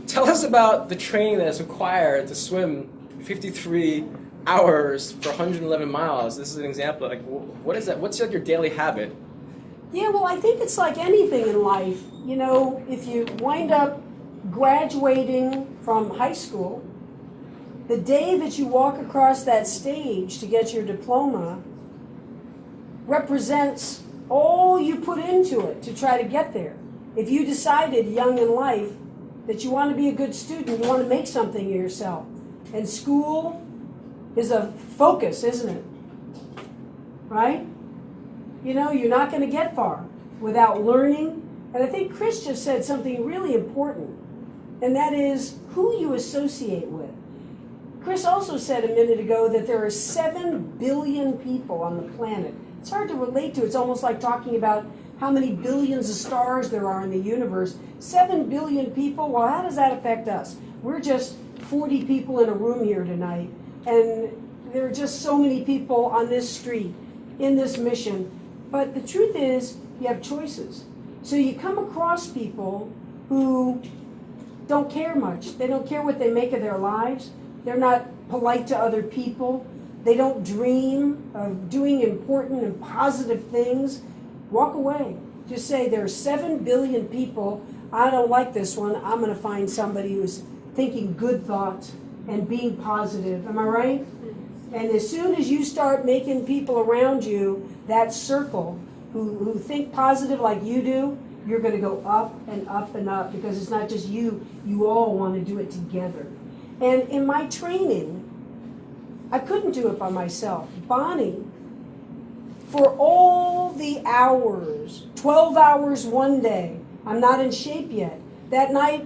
Tell us about the training that is required to swim 53 hours for 111 miles. This is an example. Like, what is that? What's like your daily habit? Yeah, well, I think it's like anything in life. You know, if you wind up graduating from high school, the day that you walk across that stage to get your diploma represents all you put into it to try to get there. If you decided young in life that you want to be a good student, you want to make something of yourself, and school is a focus, isn't it? Right? You know, you're not going to get far without learning. And I think Chris just said something really important, and that is who you associate with. Chris also said a minute ago that there are 7 billion people on the planet. It's hard to relate to. It's almost like talking about how many billions of stars there are in the universe. 7 billion people, well, how does that affect us? We're just 40 people in a room here tonight, and there are just so many people on this street, in this mission. But the truth is, you have choices. So you come across people who don't care much. They don't care what they make of their lives. They're not polite to other people. They don't dream of doing important and positive things. Walk away. Just say, there are 7 billion people. I don't like this one. I'm going to find somebody who's thinking good thoughts and being positive. Am I right? And as soon as you start making people around you, that circle, who think positive like you do, you're going to go up and up and up, because it's not just you. You all want to do it together. And in my training, I couldn't do it by myself. Bonnie, for all the hours, 12 hours one day, I'm not in shape yet. That night,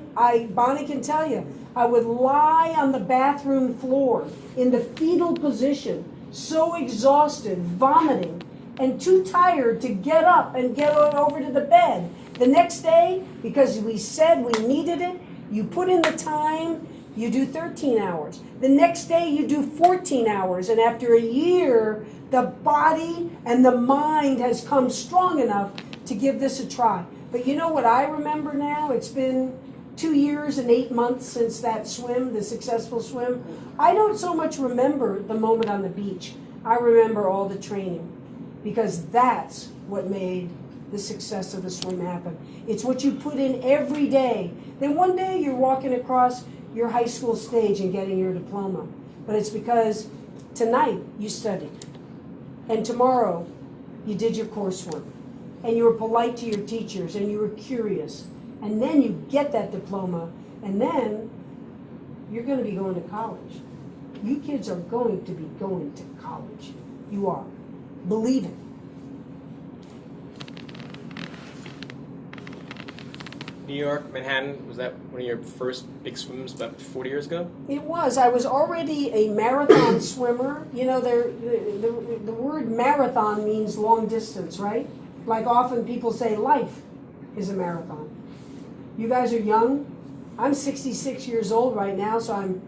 Bonnie can tell you, I would lie on the bathroom floor in the fetal position, so exhausted, vomiting, and too tired to get up and get over to the bed. The next day, because we said we needed it, you put in the time, you do 13 hours. The next day you do 14 hours. And after a year, the body and the mind has come strong enough to give this a try. But you know what I remember now? It's been 2 years and 8 months since that swim, the successful swim. I don't so much remember the moment on the beach. I remember all the training, because that's what made the success of the swim happen. It's what you put in every day. Then one day you're walking across your high school stage and getting your diploma. But it's because tonight you studied, and tomorrow you did your coursework, and you were polite to your teachers, and you were curious, and then you get that diploma, and then you're going to be going to college. You kids are going to be going to college. You are. Believe it. New York, Manhattan, was that one of your first big swims about 40 years ago? It was. I was already a marathon swimmer. You know, the word marathon means long distance, right? Like often people say life is a marathon. You guys are young. I'm 66 years old right now, so I'm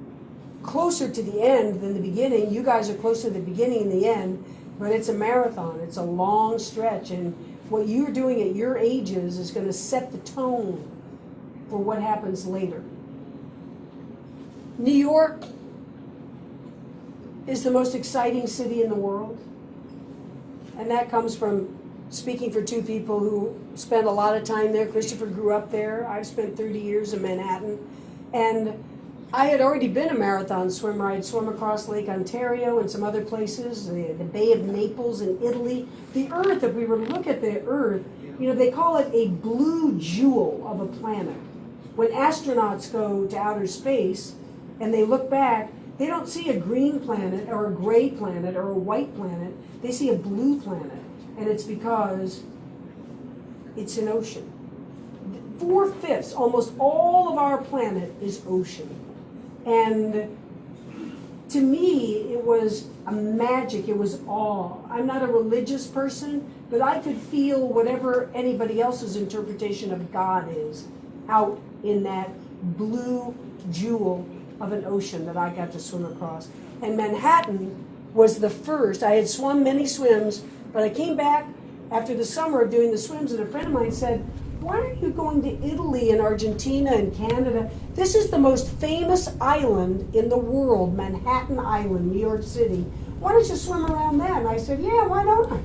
closer to the end than the beginning. You guys are closer to the beginning and the end, but it's a marathon. It's a long stretch, and what you're doing at your ages is going to set the tone for what happens later. New York is the most exciting city in the world. And that comes from speaking for two people who spent a lot of time there. Christopher grew up there. I've spent 30 years in Manhattan. And I had already been a marathon swimmer. I'd swum across Lake Ontario and some other places, the Bay of Naples in Italy. The Earth, if we were to look at the Earth, you know, they call it a blue jewel of a planet. When astronauts go to outer space and they look back, they don't see a green planet or a gray planet or a white planet. They see a blue planet. And it's because it's an ocean. 4/5, almost all of our planet is ocean. And to me, it was a magic. It was awe. I'm not a religious person, but I could feel whatever anybody else's interpretation of God is out in that blue jewel of an ocean that I got to swim across. And Manhattan was the first. I had swum many swims, but I came back after the summer of doing the swims, and a friend of mine said, why aren't you going to Italy and Argentina and Canada? This is the most famous island in the world, Manhattan Island, New York City. Why don't you swim around that? And I said, yeah, why don't I?